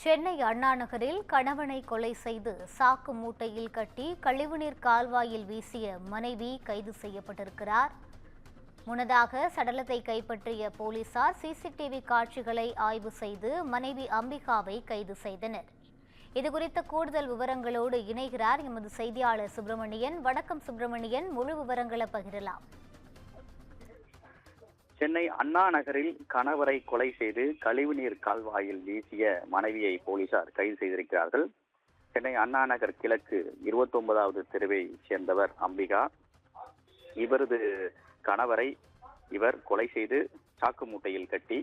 சென்னை அண்ணா நகரில் கணவனை கொலை செய்து சாக்கு மூட்டையில் கட்டி கழிவுநீர் கால்வாயில் வீசிய மனைவி கைது செய்யப்பட்டிருக்கிறார். முன்னதாக சடலத்தை கைப்பற்றிய போலீசார் சிசிடிவி காட்சிகளை ஆய்வு செய்து மனைவி அம்பிகாவை கைது செய்தனர். இதுகுறித்த கூடுதல் விவரங்களோடு இணைகிறார் எமது செய்தியாளர் சுப்பிரமணியன். வணக்கம் சுப்பிரமணியன், முழு விவரங்களை பகிரலாம். சென்னை அண்ணா நகரில் கணவரை கொலை செய்து கழிவுநீர் கால்வாயில் வீசிய மனைவியை போலீசார் கைது செய்திருக்கிறார்கள். சென்னை அண்ணா நகர் கிழக்கு 29வது தெருவை சேர்ந்தவர் அம்பிகா. இவரது கணவரை இவர் கொலை செய்து சாக்கு மூட்டையில் கட்டி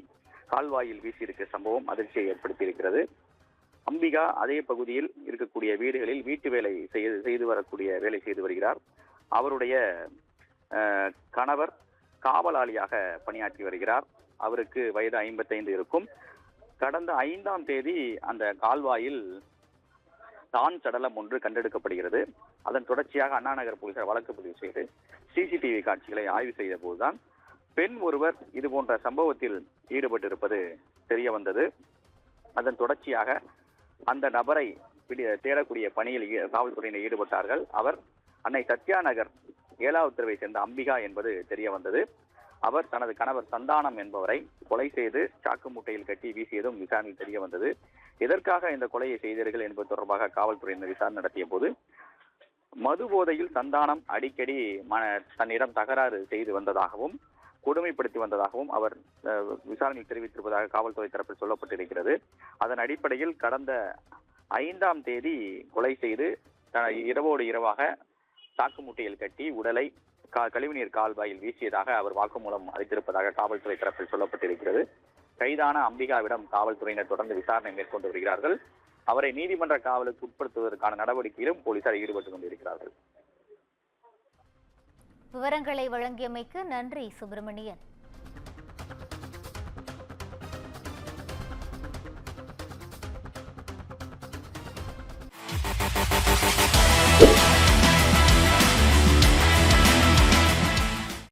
கால்வாயில் வீசியிருக்க சம்பவம் அதிர்ச்சியை ஏற்படுத்தியிருக்கிறது. அம்பிகா அதே பகுதியில் இருக்கக்கூடிய வீடுகளில் வீட்டு வேலை செய்து வருகிறார். அவருடைய கணவர் காவலாளியாக பணியாற்றி வருகிறார். அவருக்கு வயது 55 இருக்கும். கடந்த 5ஆம் தேதி அந்த கால்வாயில் தான் சடலம் ஒன்று கண்டெடுக்கப்படுகிறது. அதன் தொடர்ச்சியாக அண்ணா நகர் போலீசார் வழக்கு பதிவு செய்து சிசிடிவி காட்சிகளை ஆய்வு செய்த போதுதான் பெண் ஒருவர் இது போன்ற சம்பவத்தில் ஈடுபட்டிருப்பது தெரிய வந்தது. அதன் தொடர்ச்சியாக அந்த நபரை தேடக்கூடிய பணியில் காவல்துறையினர் ஈடுபட்டார்கள். அவர் அன்னை சத்யா நகர் 7வது தெருவை சேர்ந்த அம்பிகா என்பது தெரிய வந்தது. அவர் தனது கணவர் சந்தானம் என்பவரை கொலை செய்து சாக்கு மூட்டையில் கட்டி வீசியதும் விசாரணையில் தெரிய வந்தது. எதற்காக இந்த கொலையை செய்தீர்கள் என்பது தொடர்பாக காவல்துறையினர் விசாரணை நடத்திய போது மது போதையில் சந்தானம் அடிக்கடி தன்னிடம் தகராறு செய்து வந்ததாகவும் கொடுமைப்படுத்தி வந்ததாகவும் அவர் விசாரணையில் தெரிவித்திருப்பதாக காவல்துறை தரப்பில் சொல்லப்பட்டிருக்கிறது. அதன் அடிப்படையில் கடந்த 5ஆம் தேதி கொலை செய்து இரவோடு இரவாக சாக்கு மூட்டையில் கட்டி உடலை கழிவுநீர் கால்வாயில் வீசியதாக அவர் வாக்குமூலம் அளித்திருப்பதாக காவல்துறை தரப்பில் சொல்லப்பட்டிருக்கிறது. கைதான அம்பிகாவிடம் காவல்துறையினர் தொடர்ந்து விசாரணை மேற்கொண்டு வருகிறார்கள். அவரை நீதிமன்ற காவலுக்கு உட்படுத்துவதற்கான நடவடிக்கையிலும் போலீசார் ஈடுபட்டுக் கொண்டிருக்கிறார்கள். விவரங்களை வழங்கியமைக்கு நன்றி சுப்பிரமணியன்.